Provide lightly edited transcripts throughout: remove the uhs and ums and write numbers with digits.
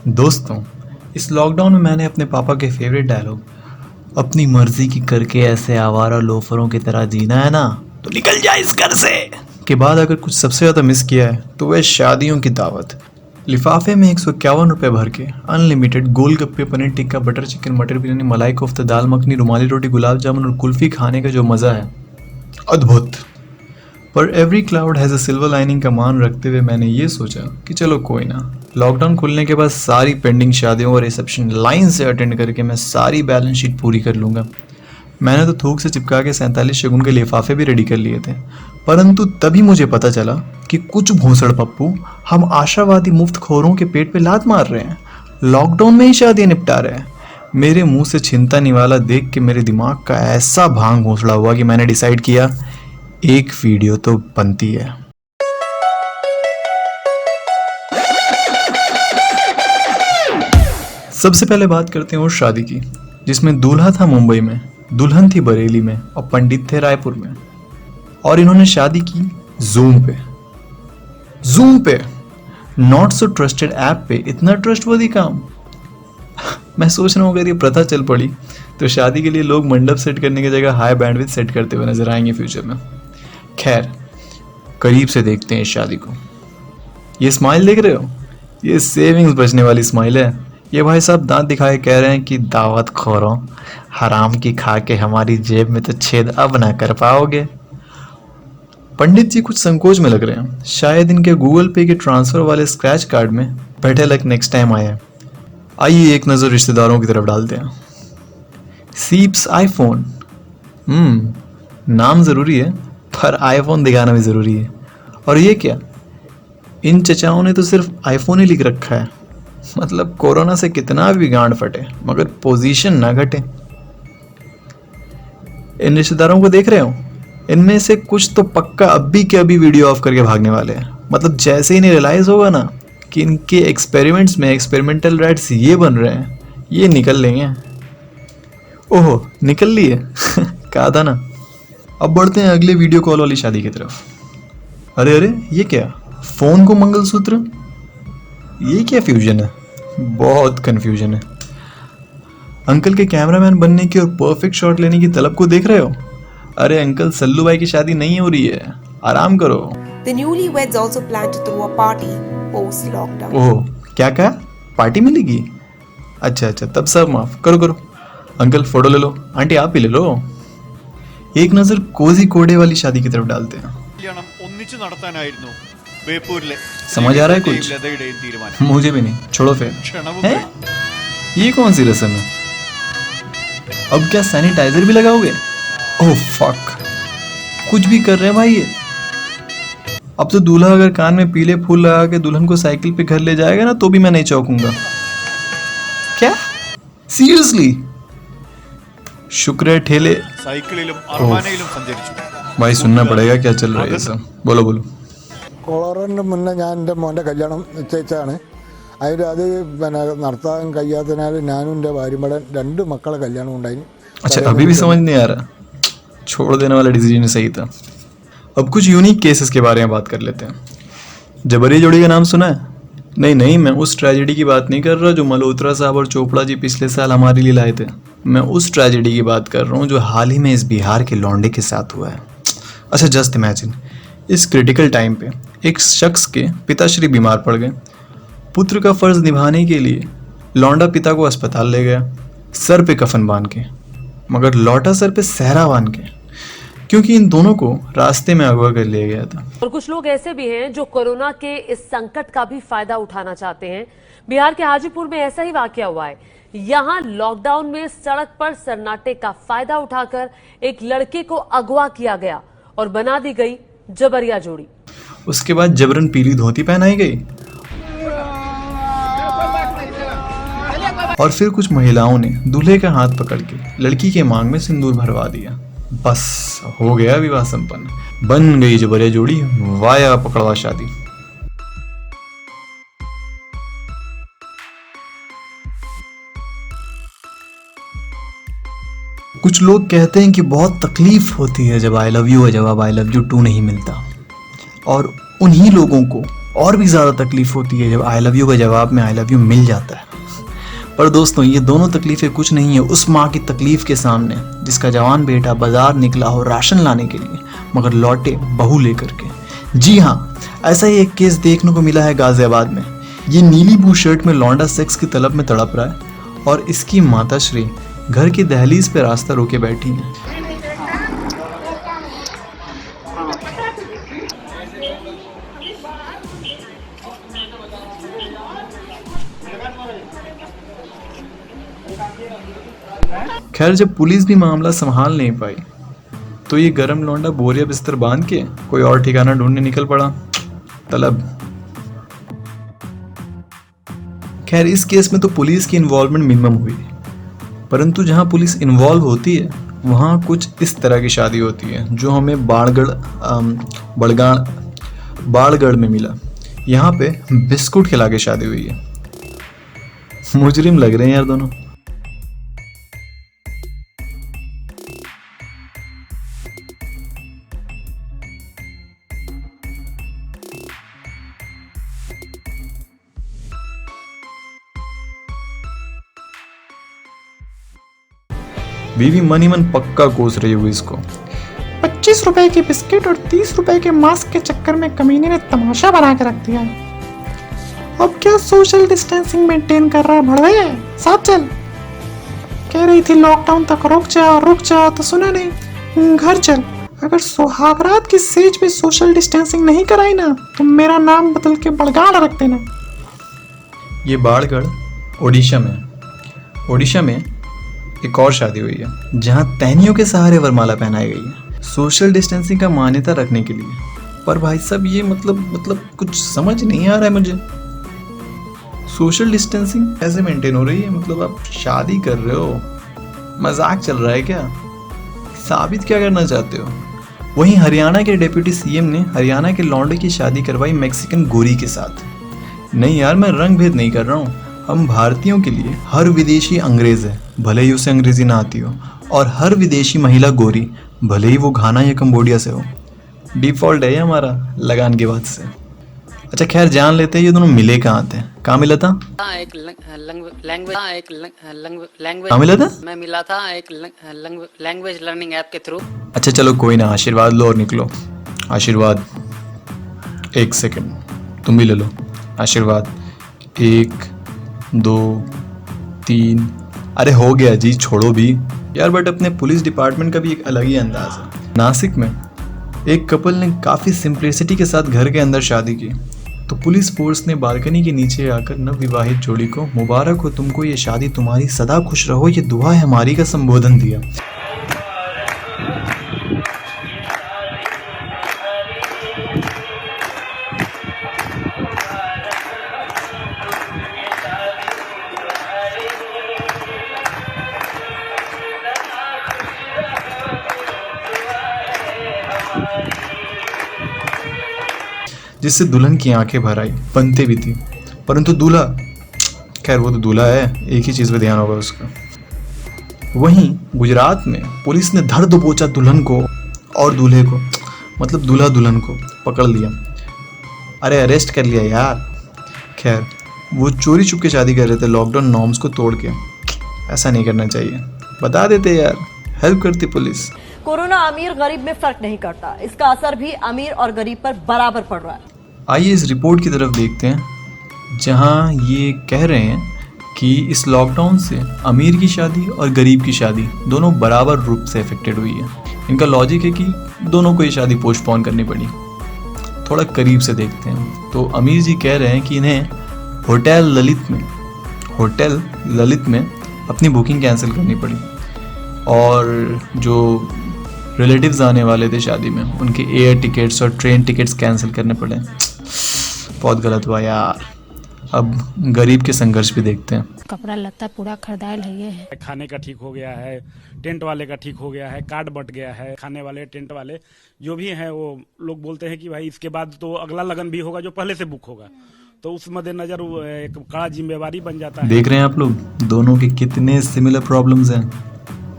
दोस्तों, इस लॉकडाउन में मैंने अपने पापा के फेवरेट डायलॉग अपनी मर्जी की करके ऐसे आवारा लोफरों की तरह जीना है ना तो निकल जा इस घर से के बाद अगर कुछ सबसे ज़्यादा मिस किया है तो वह शादियों की दावत। लिफाफे में 151 रुपये भर के अनलिमिटेड गोलगप्पे, पनीर टिक्का, बटर चिकन, मटर बिरयानी, मलाई कोफ्ता, दाल मखनी, रुमाली रोटी, गुलाब जामुन और कुल्फी खाने का जो मज़ा है, अद्भुत। पर every cloud has a silver lining का मान रखते हुए मैंने ये सोचा कि चलो कोई ना, लॉकडाउन खुलने के बाद सारी पेंडिंग शादियों और रिसेप्शन लाइन से अटेंड करके मैं सारी बैलेंस शीट पूरी कर लूँगा। मैंने तो थूक से चिपका के 47 शगुन के लिफाफे भी रेडी कर लिए थे, परंतु तभी मुझे पता चला कि कुछ भोंसड़ पप्पू हम आशावादी मुफ्तखोरों के पेट पे लात मार रहे हैं, लॉकडाउन में ही शादियाँ निपटा रहे हैं। मेरे मुंह से छिनता निवाला देख के मेरे दिमाग का ऐसा भांग घोंसड़ा हुआ कि मैंने डिसाइड किया एक वीडियो तो बनती है। सबसे पहले बात करते हैं उस शादी की जिसमें दूल्हा था मुंबई में, दुल्हन थी बरेली में और पंडित थे रायपुर में, और इन्होंने शादी की जूम पे नॉट सो ट्रस्टेड ऐप पे। इतना ट्रस्टवर्दी काम। मैं सोच रहा हूँ अगर ये प्रथा चल पड़ी तो शादी के लिए लोग मंडप सेट करने की जगह हाई बैंडविड्थ सेट करते हुए नजर आएंगे फ्यूचर में। खैर, करीब से देखते हैं इस शादी को। ये स्माइल देख रहे हो, ये सेविंग्स बचने वाली स्माइल है। ये भाई साहब दांत दिखाए कह रहे हैं कि दावत खोरों, हराम की खा के हमारी जेब में तो छेद अब ना कर पाओगे। पंडित जी कुछ संकोच में लग रहे हैं, शायद इनके गूगल पे के ट्रांसफर वाले स्क्रैच कार्ड में बेटर लक नेक्स्ट टाइम आया है। आइए एक नज़र रिश्तेदारों की तरफ डालते हैं। सीप्स आईफोन, नाम ज़रूरी है पर आईफोन दिखाना भी ज़रूरी है। और ये क्या, इन चचाओं ने तो सिर्फ आईफोन ही लिख रखा है। मतलब कोरोना से कितना भी गांड फटे मगर पोजीशन ना घटे। इन रिश्तेदारों को देख रहे हो, इनमें से कुछ तो पक्का अभी के अभी वीडियो ऑफ करके भागने वाले हैं। मतलब जैसे ही इन्हें रियलाइज होगा ना कि इनके एक्सपेरिमेंट्स में एक्सपेरिमेंटल रैट्स ये बन रहे हैं, ये निकल लेंगे। ओहो, निकल लिए कहा था ना। अब बढ़ते हैं अगले वीडियो कॉल वाली शादी की तरफ। अरे अरे, ये क्या, फोन को मंगलसूत्र, ये क्या फ्यूजन है, बहुत कंफ्यूजन है। अंकल के कैमरामैन बनने की और परफेक्ट शॉट लेने की तलब को देख रहे हो। अरे अंकल, सल्लू भाई की शादी नहीं हो रही है, आराम करो। The newlyweds also plan to throw a party post lockdown. ओह, क्या कहा, पार्टी मिलेगी? अच्छा, तब सब माफ करो। अंकल फोटो ले लो, आंटी आप भी ले लो। एक नजर कोजी कोडे वाली शादी की तरफ डालते हैं। समझ आ रहा है कुछ? मुझे भी नहीं, छोड़ो फिर। ये कौन सी रस्म है? अब क्या सैनिटाइजर भी लगाओगे? ओह फक, कुछ भी कर रहे हैं भाई ये। अब तो दूल्हा अगर कान में पीले फूल लगा के दुल्हन को साइकिल पे घर ले जाएगा ना तो भी मैं नहीं चौंकूंगा। क्या, सीरियसली? शुक्र है ठेले भाई, सुनना पड़ेगा क्या चल रहा है ये सब। बोलो। കൊളറിന് മുന്നേ ഞാൻ എൻ്റെ മോൻ്റെ കല്യാണം നിശ്ചയിച്ചാണ്. അത് നടത്താൻ കഴിയാത്തതിനാൽ ഞാനും എൻ്റെ ഭാര്യയുടെ 2 മക്കളെ കല്യാണം ഉണ്ടായി. अच्छा, अभी भी समझ नहीं आ रहा। छोड़ देने वाला डिसीजन सही था। अब कुछ यूनिक केसेस के बारे में बात कर लेते हैं। जबरी जोड़ी का नाम सुना है? नहीं, मैं उस ट्रेजेडी की बात नहीं कर रहा जो मल्होत्रा साहब और चोपड़ा जी पिछले साल हमारे लिए लाए थे। मैं उस ट्रेजेडी की बात कर रहा हूँ जो हाल ही में इस बिहार के लौंडे के साथ हुआ है। अच्छा, जस्ट इमेजिन, इस क्रिटिकल टाइम पे एक शख्स के पिताश्री बीमार पड़ गए। पुत्र का फर्ज निभाने के लिए लौंडा पिता को अस्पताल ले गया, सर पे कफन बांध के, मगर लौटा सर पे सहरा बांध के, क्योंकि इन दोनों को रास्ते में अगवा कर लिया गया था। और कुछ लोग ऐसे भी हैं जो कोरोना के इस संकट का भी फायदा उठाना चाहते हैं। बिहार के हाजीपुर में ऐसा ही वाकया हुआ है। यहाँ लॉकडाउन में सड़क पर सन्नाटे का फायदा उठाकर एक लड़के को अगवा किया गया और बना दी गई जबरिया जोड़ी। उसके बाद जबरन पीली धोती पहनाई गई और फिर कुछ महिलाओं ने दूल्हे का हाथ पकड़ के लड़की के मांग में सिंदूर भरवा दिया। बस हो गया विवाह संपन्न, बन गई जबरिया जोड़ी, वाया पकड़वा शादी। कुछ लोग कहते हैं कि बहुत तकलीफ होती है जब आई लव यू और जवाब आई लव यू 2 नहीं मिलता, और उन्हीं लोगों को और भी ज़्यादा तकलीफ होती है जब आई लव यू का जवाब में आई लव यू मिल जाता है। पर दोस्तों ये दोनों तकलीफ़ें कुछ नहीं है उस माँ की तकलीफ़ के सामने जिसका जवान बेटा बाजार निकला हो राशन लाने के लिए मगर लौटे बहू लेकर के। जी हाँ, ऐसा ही एक केस देखने को मिला है गाजियाबाद में। ये नीली ब्लू शर्ट में लौंडा सेक्स की तलब में तड़प रहा है और इसकी माताश्री घर की दहलीज पे रास्ता रोके बैठी हैं। खैर जब पुलिस भी मामला संभाल नहीं पाई तो ये गरम लौंडा बोरिया बिस्तर बांध के कोई और ठिकाना ढूंढने निकल पड़ा। तलब। खैर इस केस में तो पुलिस की इन्वॉल्वमेंट मिनिमम हुई, परंतु जहां पुलिस इन्वॉल्व होती है वहां कुछ इस तरह की शादी होती है जो हमें बाड़गढ़ में मिला। यहाँ पे बिस्कुट खिला के शादी हुई है। मुजरिम लग रहे हैं यार दोनों। बीवी मनी मन पक्का कोस रही हुई इसको। 25 रुपए के बिस्किट और 30 रुपए के मास्क के चक्कर में कमीने ने तमाशा बना के रख दिया। अब क्या सोशल डिस्टेंसिंग मेंटेन कर रहा है भड़वे? साथ चल। कह रही थी लॉकडाउन तक रुक जा तो सुना नहीं। घर चल। अगर सुहागरात की सेज में सोशल डिस्टेंसिंग नहीं कराई ना तो मेरा नाम बदल के बड़गाड़ रख देना। ये बाड़गढ़ ओडिशा में एक और शादी हुई है जहां तैनियों के सहारे वरमाला पहनाई गई है सोशल डिस्टेंसिंग का मान्यता रखने के लिए। पर भाई साहब ये मतलब कुछ समझ नहीं आ रहा है मुझे। सोशल डिस्टेंसिंग कैसे मेंटेन हो रही है? मतलब आप शादी कर रहे हो, मजाक चल रहा है क्या? साबित क्या करना चाहते हो? वहीं हरियाणा के डिप्टी सीएम ने हरियाणा के लौंडे की शादी करवाई मैक्सिकन गोरी के साथ। नहीं यार, मैं रंग भेद नहीं कर रहा हूँ। हम भारतीयों के लिए हर विदेशी अंग्रेज है, भले ही उसे अंग्रेजी ना आती हो, और हर विदेशी महिला गोरी, भले ही वो घाना या कंबोडिया से हो। डिफॉल्ट है हमारा लगान के बाद से। अच्छा खैर जान लेते हैं ये दोनों मिले कहाँ थे। कहाँ मिला था? कहाँ मिला था? मैं मिला था एक लैंग्वेज लर्निंग ऐप के थ्रू। अच्छा चलो कोई ना, आशीर्वाद लो और निकलो। आशीर्वाद, 1 सेकंड तुम भी ले लो। आशीर्वाद, 1 2 3। अरे हो गया जी, छोड़ो भी यार। बट अपने पुलिस डिपार्टमेंट का भी एक अलग ही अंदाज है। नासिक में एक कपल ने काफ़ी सिंप्लिसिटी के साथ घर के अंदर शादी की तो पुलिस फोर्स ने बालकनी के नीचे आकर नवविवाहित जोड़ी को मुबारक हो तुमको ये शादी तुम्हारी, सदा खुश रहो ये दुआ है हमारी का संबोधन दिया। जिससे दुल्हन की आंखें भर आई, बनते भी थी। परंतु दूल्हा, खैर वो तो दूल्हा है, एक ही चीज़ पे ध्यान होगा उसका। वहीं गुजरात में पुलिस ने धर दबोचा दुल्हन को और दूल्हे को, मतलब दूल्हा दुल्हन को पकड़ लिया। अरे अरेस्ट कर लिया यार। खैर वो चोरी छुप के शादी कर रहे थे लॉकडाउन नॉर्म्स को तोड़ के। ऐसा नहीं करना चाहिए, बता देते यार, हेल्प करती पुलिस। कोरोना अमीर गरीब में फर्क नहीं करता, इसका असर भी अमीर और गरीब पर बराबर पड़ रहा है। आइए इस रिपोर्ट की तरफ देखते हैं जहां ये कह रहे हैं कि इस लॉकडाउन से अमीर की शादी और गरीब की शादी दोनों बराबर रूप से अफेक्टेड हुई है। इनका लॉजिक है कि दोनों को ये शादी पोस्टपोन करनी पड़ी। थोड़ा करीब से देखते हैं तो अमीर जी कह रहे हैं कि इन्हें होटल ललित में अपनी बुकिंग कैंसिल करनी पड़ी और जो रिलेटिव्स आने वाले थे शादी में उनके एयर टिकट्स और ट्रेन टिकट्स कैंसिल करने पड़े। बहुत गलत हुआ यार। अब गरीब के संघर्ष भी देखते हैं। कपड़ा लत्ता पूरा खरीदायल है। खाने का ठीक हो गया है, टेंट वाले का ठीक हो गया है, कार्ड बट गया है। खाने वाले, टेंट वाले जो भी हैं वो लोग बोलते हैं कि भाई इसके बाद तो अगला लगन भी होगा जो पहले से बुक होगा, तो उस मद्देनजर एक कड़ा जिम्मेवारी बन जाता है। देख रहे हैं आप लोग दोनों के कितने सिमिलर प्रॉब्लम्स हैं।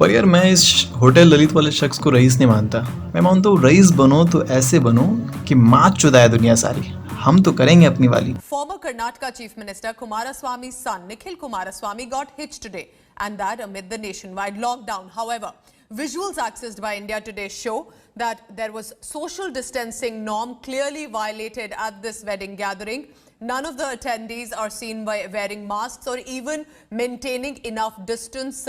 पर यार मैं इस होटल ललित वाले शख्स को रईस नहीं मानता। मैं मानता हूँ रईस बनो तो ऐसे बनो कि मात चुदाए दुनिया सारी, हम तो करेंगे अपनी वाली। Former Karnataka Chief Minister Kumaraswamy's son Nikhil Kumaraswamy got hitched today, and that amid the nationwide lockdown. However, visuals accessed by India Today show that there was social distancing norm clearly violated at this wedding gathering. None of the attendees are seen by wearing masks or even maintaining enough distance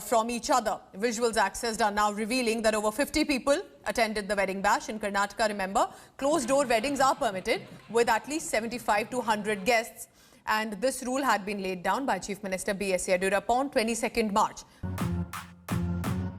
from each other. Visuals accessed are now revealing that over 50 people attended the wedding bash in Karnataka. Remember, closed-door weddings are permitted with at least 75 to 100 guests. And this rule had been laid down by Chief Minister B.S. Yediyurappa on 22nd March.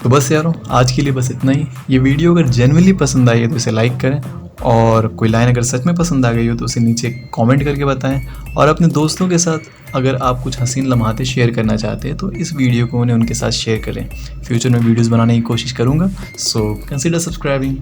तो बस यारों, आज के लिए बस इतना ही। ये video अगर जेन्युइनली पसंद आई है तो इसे लाइक करें, और कोई लाइन अगर सच में पसंद आ गई हो तो उसे नीचे कमेंट करके बताएं, और अपने दोस्तों के साथ अगर आप कुछ हसीन लम्हाते शेयर करना चाहते हैं तो इस वीडियो को उन्हें उनके साथ शेयर करें। फ्यूचर में वीडियोस बनाने की कोशिश करूँगा, सो कंसीडर सब्सक्राइबिंग।